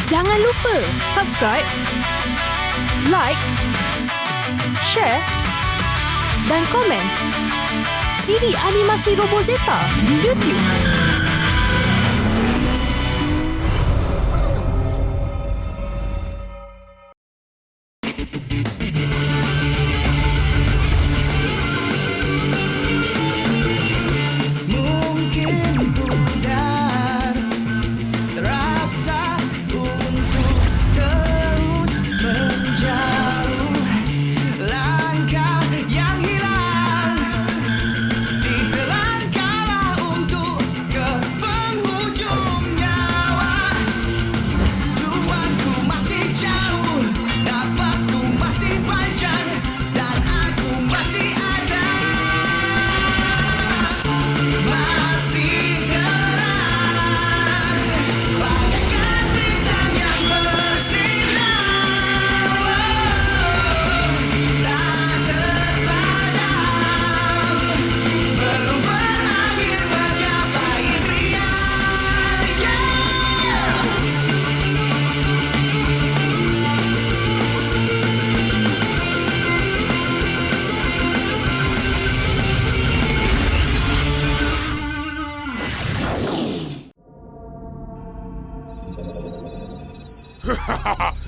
Jangan lupa subscribe, like, share dan komen siri animasi Robozeta di YouTube.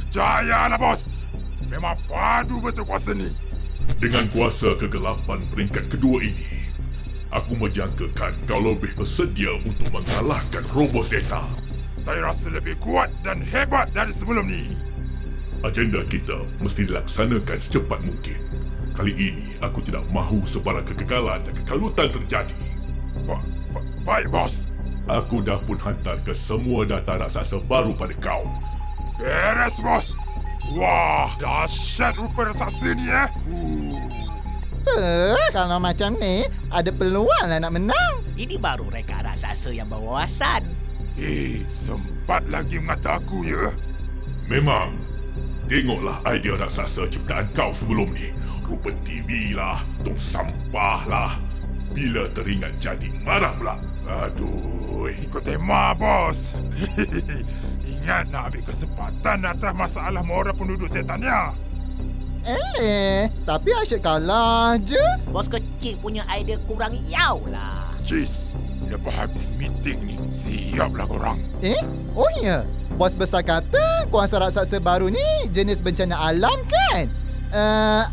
Jayalah, bos. Memang padu betul kuasa ni. Dengan kuasa kegelapan peringkat kedua ini, aku menjangkakan kau lebih bersedia untuk mengalahkan Robozeta. Saya rasa lebih kuat dan hebat dari sebelum ni. Agenda kita mesti dilaksanakan secepat mungkin. Kali ini, aku tidak mahu sebarang kegagalan dan kekalutan terjadi. Baik, bos. Aku dah pun hantar ke semua data raksasa baru pada kau. Beres, bos. Wah, dahsyat rupa raksasa ni, Kalau macam ni, ada peluang lah nak menang. Ini baru reka raksasa yang berwawasan. Sempat lagi mengata aku, ya? Memang. Tengoklah idea raksasa ciptaan kau sebelum ni. Rupa TV lah, tong sampah lah. Bila teringat jadi marah pula. Aduh, ikut tema, bos. Ingat nak ambil kesempatan atas masalah moral penduduk setannya. Tapi asyik kalah je. Bos kecil punya idea kurang yau lah. Jis, lepas habis meeting ni, siaplah korang. Oh ya. Bos besar kata kuasa raksasa baru ni jenis bencana alam kan?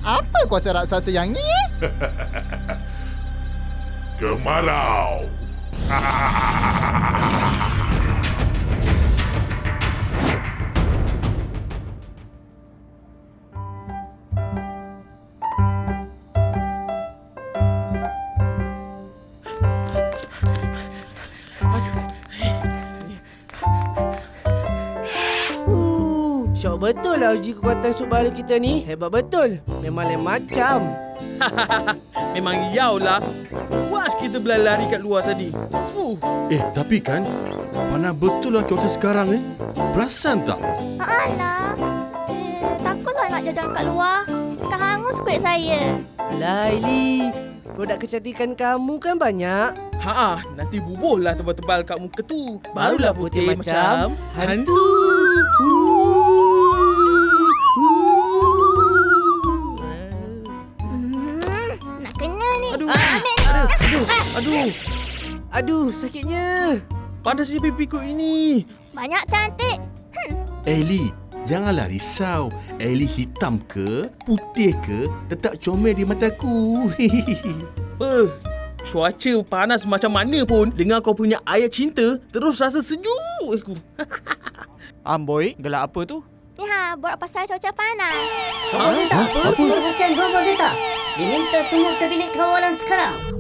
Apa kuasa raksasa yang ni? Kemarau. Syok betul lah uji kekuatan sub baru kita ni. Hebat betul. Memang lain macam. Memang yau lah. Puas kita berlari kat luar tadi. Tapi kan, panas betul lah cuaca sekarang Perasan tak? Alah. Takutlah nak jalan kat luar. Tak hangus kulit saya. Alah, Aili. Produk kecantikan kamu kan banyak. Nanti bubuhlah tebal-tebal kat muka tu. Barulah putih macam hantu. Nak kena ni. Aduh, sakitnya. Panasnya pipiku ini. Banyak cantik. Eli, janganlah risau. Eli hitam ke, putih ke, tetap comel di mataku. Cuaca panas macam mana pun, dengar kau punya ayat cinta, terus rasa sejuk aku. Amboi, gelak apa tu? Ya, buat pasal cuaca panas. Robozeta, perhatian Robozeta. Diminta semua ke bilik kawalan sekarang.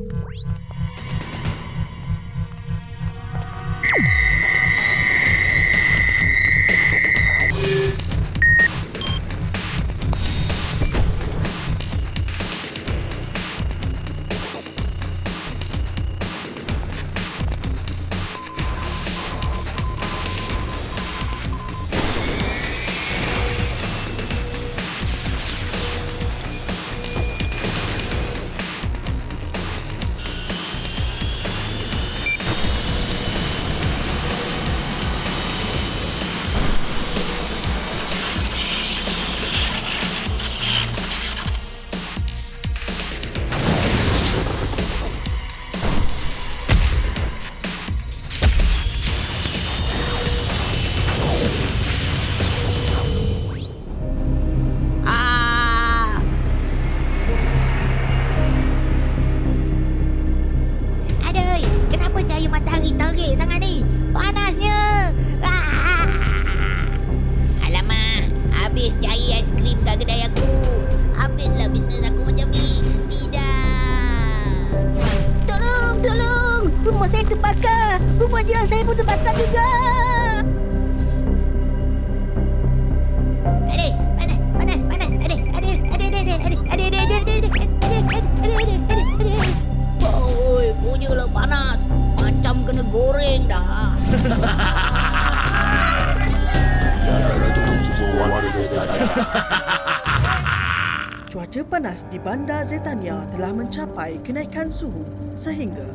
Cuaca panas di Bandar Zetania telah mencapai kenaikan suhu sehingga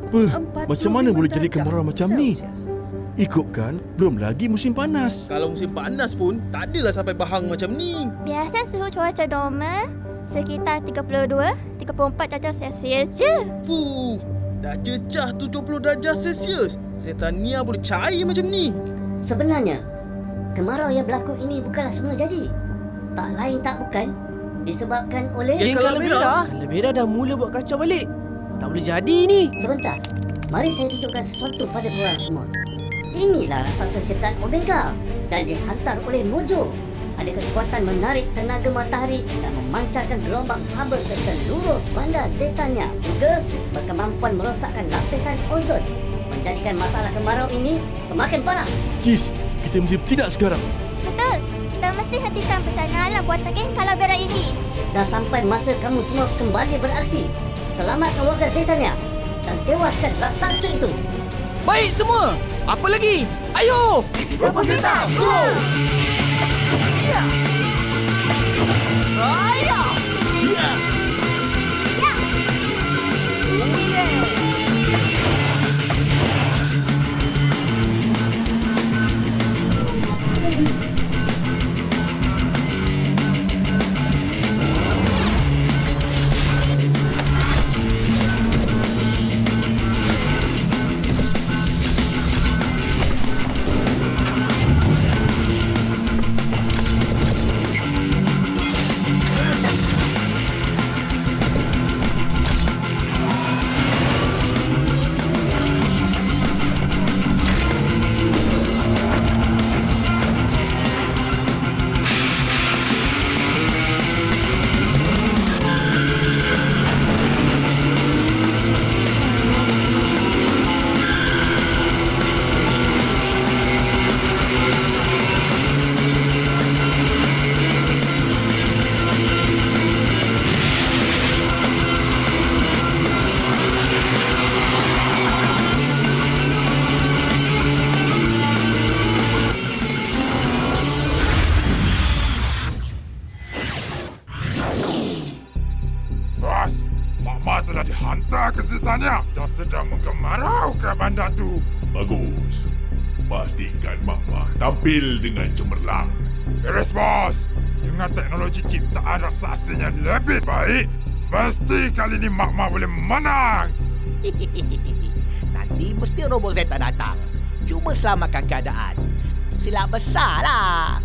Macam mana boleh jadi kemarau macam ni? Celsius. Ikutkan, belum lagi musim panas. Kalau musim panas pun tak adalah sampai bahang macam ni. Biasa suhu cuaca normal sekitar 32-34 darjah Celsius je. Fuh, dah cecah 70 darjah Celsius. Zetania boleh cair macam ni. Sebenarnya, kemarau yang berlaku ini bukanlah semula jadi. Tak lain tak bukan disebabkan oleh... Geng Calavera dah mula buat kacau balik. Tak boleh jadi ni. Sebentar, mari saya tunjukkan sesuatu pada korang semua. Inilah raksasa syaitan Omega dan dihantar oleh Mojo. Ada kekuatan menarik tenaga matahari dan memancarkan gelombang haba ke seluruh bandar Zetania. Juga berkemampuan merosakkan lapisan ozon, menjadikan masalah kemarau ini semakin parah. Jis, kita mesti bertindak sekarang. Betul. Kita mesti hentikan bencana alam buatan geng Calavera ini. Dah sampai masa kamu semua kembali beraksi. Selamatkan warga Zetania dan tewaskan raksasa itu. Baik semua. Apa lagi? Ayo! Robozeta, go! Ya! Ayah! Ya! Ya! Oh yeah! Bos, Mama telah dihantar ke Zetania dan sedang menggemarau ke bandar tu. Bagus. Pastikan Mak tampil dengan cemerlang. Beres, bos. Dengan teknologi ciptaan raksasanya lebih baik, mesti kali ini Mak boleh menang. Nanti mesti Robozeta datang. Cuba selamatkan keadaan. Silap besarlah.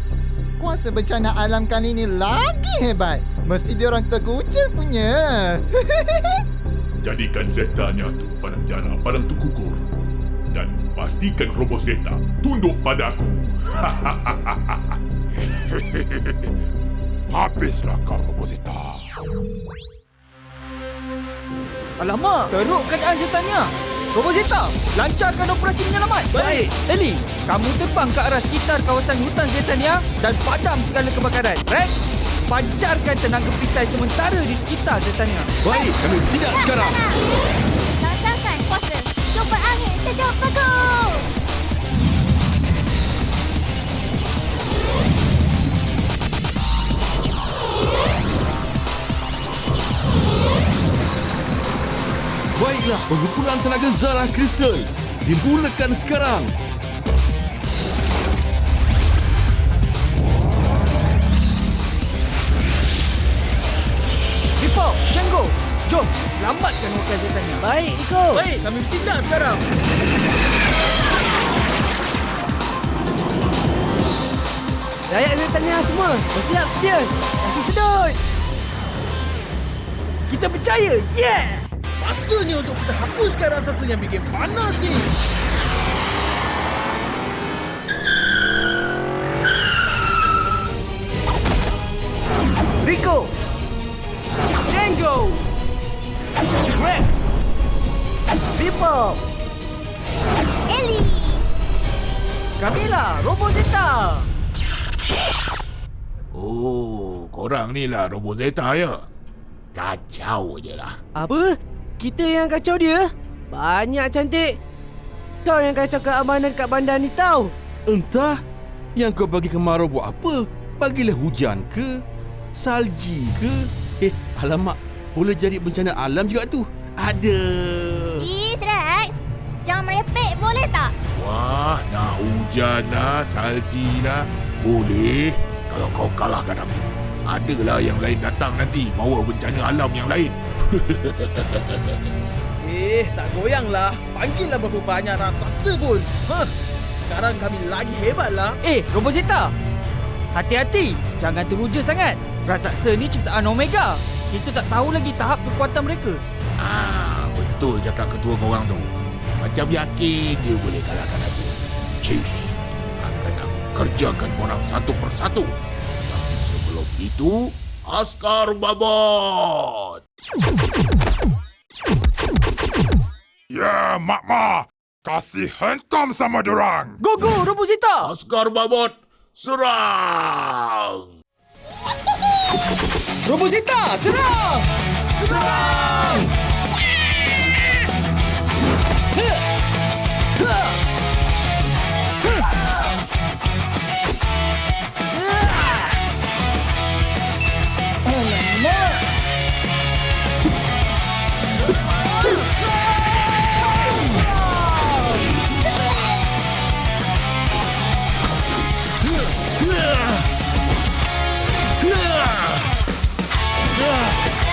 Kuasa bencana alam kali ni lagi hebat. Mesti diorang terkucing punya. Jadikan Zetania tu padang jarak, padang terkukur. Dan pastikan Robozeta tunduk padaku. Habislah kau, Robozeta. Alamak, teruk keadaan Zetania. Robozeta, lancarkan operasi penyelamat. Baik. Ellie, kamu terbang ke arah sekitar kawasan hutan Zetania dan padam segala kebakaran. Rex, pancarkan tenaga perisai sementara di sekitar Zetania. Baik, kami bertindak sekarang. Lancarkan kuasa jumpa angin sejauh bagus. Baiklah, pengumpulan tenaga Zara Kristal dimulakan sekarang. Ripo, Django, jom selamatkan warga Zetania. Baik, Rico. Baik, kami bertindak sekarang. Rakyat Zetania semua, bersiap sedia. Kasih sedut. Kita percaya, yeah! Masanya untuk kita hapuskan raksasa yang bikin panas ni. Rico, Django, Rex, Ripo, Ellie. Camila, Robozeta. Oh, korang ni lah Robozeta ya? Kacau je lah. Apa? Kita yang kacau dia? Banyak cantik. Kau yang kacau keamanan kat bandar ni tau. Entah, yang kau bagi kemarau buat apa? Bagilah hujan ke? Salji ke? Alamak. Boleh jadi bencana alam juga tu. Ada. Is, Rex. Jangan merepek boleh tak? Wah, nak hujan lah, salji lah. Boleh, kalau kau kalahkan aku. Adalah yang lain datang nanti bawa bencana alam yang lain. Tak goyanglah. Panggillah berapa banyak raksasa pun. Sekarang kami lagi hebatlah. Robozeta. Hati-hati. Jangan teruja sangat. Raksasa ni ciptaan Omega. Kita tak tahu lagi tahap kekuatan mereka. Betul cakap ketua korang tu. Macam yakin dia boleh kalahkan aku. Cheese. Akan aku kerjakan korang satu persatu. Tapi sebelum itu, askar babot! Ya, Mak. Kasih hentam sama dorang. Go, Robozeta. Askar babot, serang! Robozeta, serang! Serang!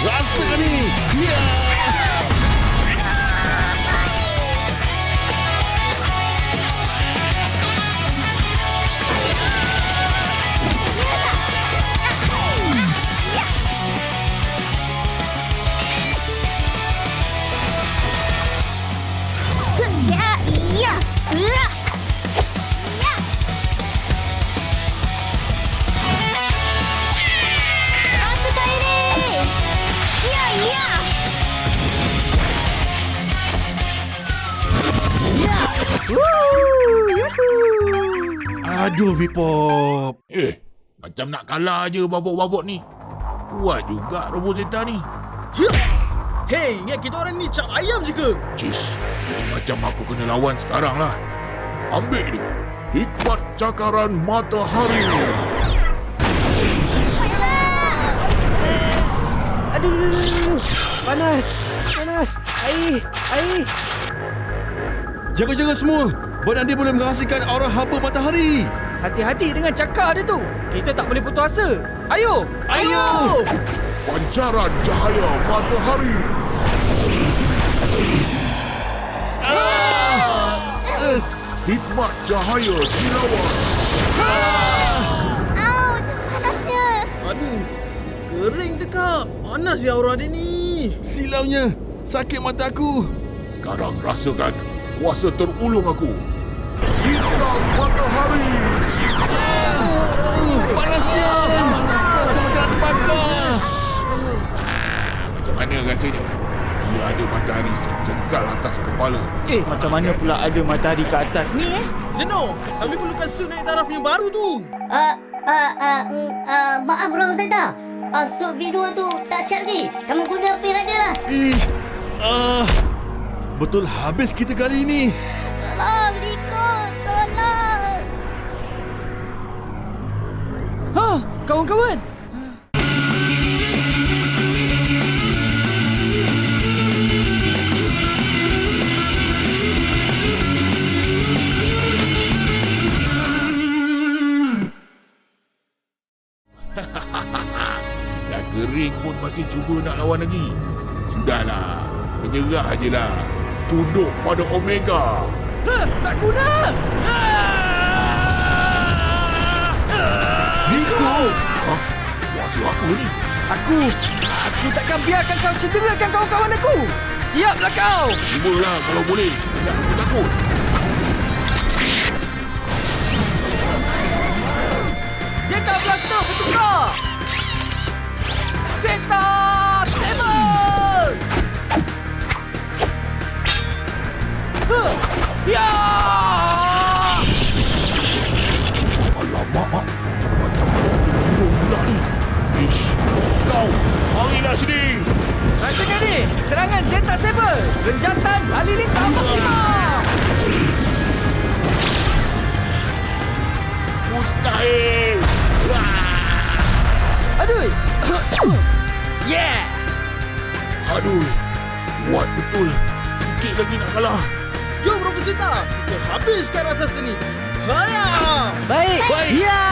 Rasakan ni. Aduh, Bipop. Macam nak kalah je babot-babot ni. Kuat juga Robozeta ni. Hei, ingat kita orang ni cap ayam je ke? Cis, jadi macam aku kena lawan sekarang lah. Ambil dia. Hikmat cakaran matahari. Aduh. Panas. Air. Jaga-jaga semua. Badan dia boleh menghasilkan aura haba matahari. Hati-hati dengan cakar dia tu. Kita tak boleh putus asa. Ayo! Pancaran cahaya matahari. Hikmat cahaya silawan. Panasnya. Aduh, kering tekak. Panas ya aura dia ni. Silaunya. Sakit mata aku. Sekarang rasakan kuasa terulung aku. Hitam matahari. Panasnya. Semacam terbakar. Macam mana rasanya? Bila ada matahari sejengkal atas kepala. Macam mana pula ada matahari ke atas ni Zeno, kami perlukan suit naik taraf yang baru tu. Maaf Robozeta. Suit video tu tak siap ni. Kamu guna apa yang ada lah. Betul habis kita kali ini. Tolong, Rico. Tolong. Kawan-kawan. Dah kering pun masih cuba nak lawan lagi. Sudahlah, menyerah je lah. Tunduk pada Omega. Tak guna! Rico! Kuasa apa ni? Aku takkan biarkan kau cederakan kawan-kawan aku. Siaplah kau! Cubalah kalau boleh. Tak aku takut. Zeta Blaster bertukar! Zeta Saber! Ya! Alamak, macam mana dia tunduk pula ni? Ish, kau, marilah sini! Rasakan ni, serangan Zeta Saber! Renjatan halilintar maksimum! Mustahil! Aduh! Yeah! Aduh, kuat betul. Sikit lagi nak kalah. Jom Robozeta, kita habiskan raksasa ni. Haya! Baik. Ya.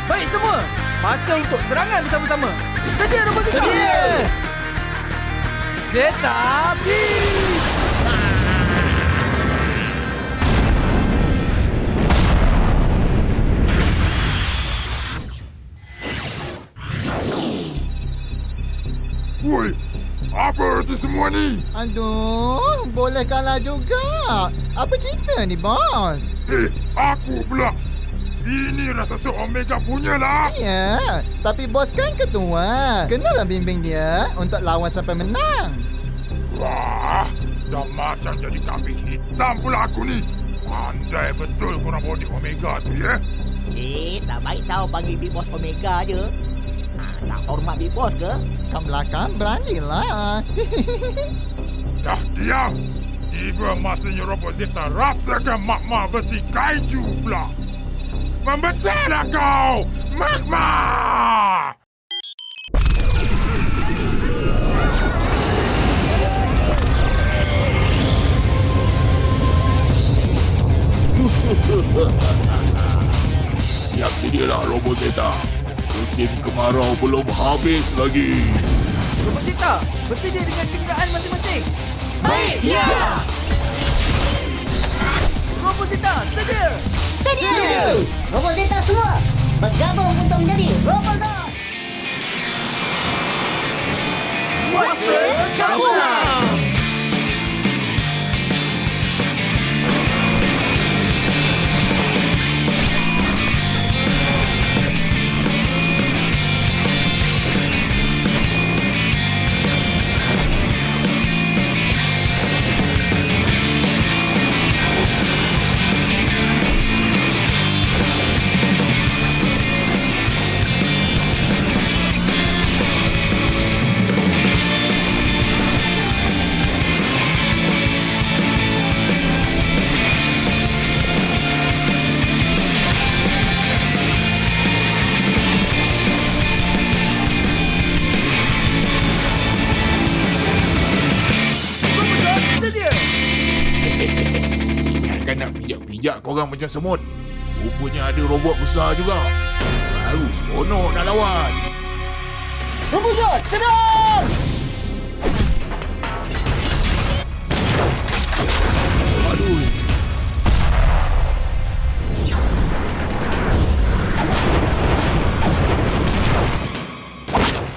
Baik semua, masa untuk serangan bersama-sama. Sedia Robozeta? Sedia. Zeta Beam. Woi, apa arti semua ni? Aduh, boleh kalah juga. Apa cerita ni, bos? Aku pula. Ini raksasa Omega punya lah. Ya, tapi bos kan ketua. Kenalah bimbing dia untuk lawan sampai menang. Wah, dah macam jadi kambing hitam pula aku ni. Pandai betul korang bawa di Omega tu, ya? Tak baik tahu panggil Big Boss Omega je. Tak hormat Big Boss ke? Kat belakang beranilah. Dah diam. Tiba masanya Robozeta rasakan magma versi kaiju pula. Membesarlah kau, magma! Siap sedialah Robozeta. Musim kemarau belum habis lagi. Robozeta, bersedia dengan kenderaan masing-masing. Baik. Ya. Robozeta, sedia. Sedia! Robozeta semua bergabung untuk menjadi Robozord. Kuasa gabungan. Ingatkan nak pijak-pijak korang macam semut. Rupanya ada robot besar juga. Baru seronok nak lawan. Robozord, sedang! Aduh.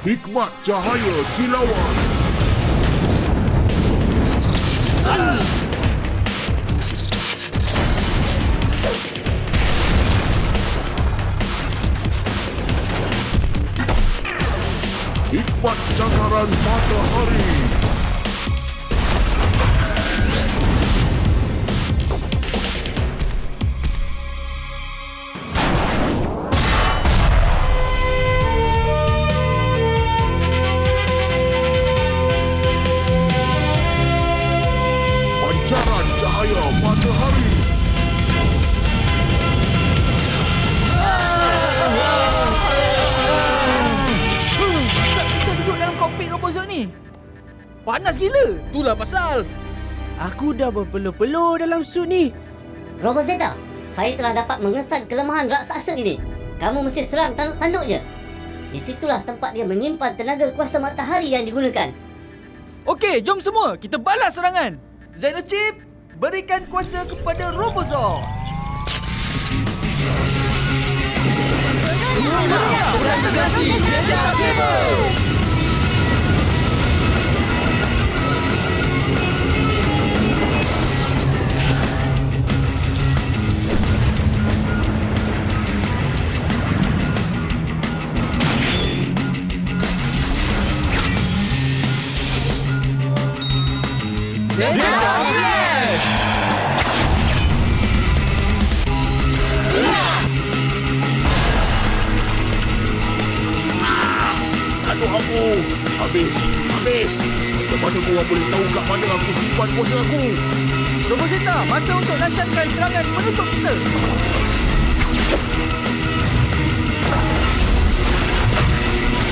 Hikmat cahaya silawan. Hikmat cakaran matahari. Pancaran cahaya matahari. Kita duduk dalam kokpit Robozord ni. Panas gila. Itulah pasal. Aku dah berpeluh-peluh dalam suit ni. Robozeta, saya telah dapat mengesan kelemahan raksasa ini. Kamu mesti serang tanduk-tanduknya. Di situlah tempat dia menyimpan tenaga kuasa matahari yang digunakan. Okey, jom semua kita balas serangan. Xenochip, berikan kuasa kepada Robozord. Integrasi Zeta Saber. Zeta Slash. Aduh aku. Habis. Macam mana korang boleh tahu kat mana aku simpan kuasa aku? Robozeta, masa untuk lancarkan serangan penutup kita.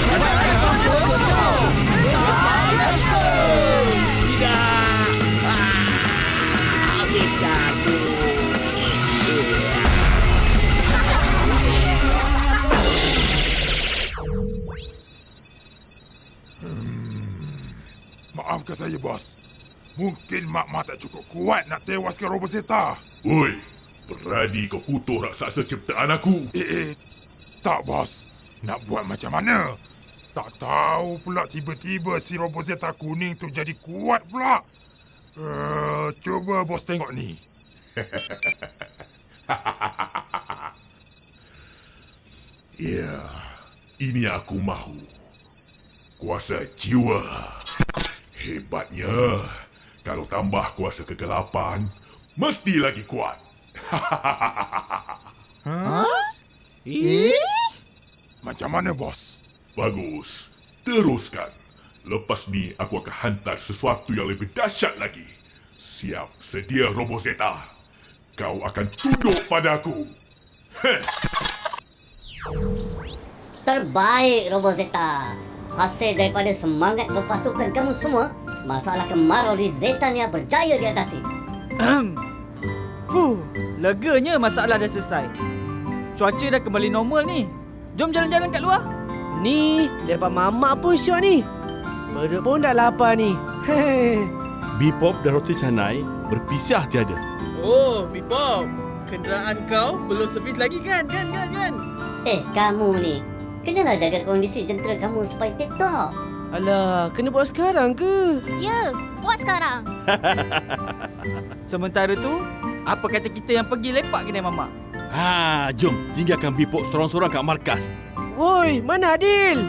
Kuasa ke saya, bos? Mungkin Mak tak cukup kuat nak tewaskan Robozeta. Oi, berani kau kutuk raksasa ciptaan aku? Tak, bos. Nak buat macam mana? Tak tahu pula tiba-tiba si Robozeta kuning tu jadi kuat pula. Cuba bos tengok ni. Ya, ini aku mahu. Kuasa jiwa. Hebatnya. Kalau tambah kuasa kegelapan, mesti lagi kuat. Macam mana, bos? Bagus. Teruskan. Lepas ni aku akan hantar sesuatu yang lebih dahsyat lagi. Siap sedia, Robozeta. Kau akan tunduk padaku. Terbaik, Robozeta. Hasil daripada semangat berpasukan kamu semua, masalah kemarau di Zetania berjaya diatasi. Leganya masalah dah selesai. Cuaca dah kembali normal ni. Jom jalan-jalan kat luar. Ni, lepas mamak pun syok ni. Perut pun dah lapar ni. Bipop dan roti canai berpisah tiada. Oh, Bipop. Kenderaan kau belum servis lagi kan? Kamu ni. Kenalah jaga kondisi jentera kamu supaya tip-top. Alah, kena buat sekarang ke? Ya, buat sekarang. Sementara tu, apa kata kita yang pergi lepak kedai mamak? Jom tinggalkan Bipop sorang-sorang kat markas. Woi, mana Adil?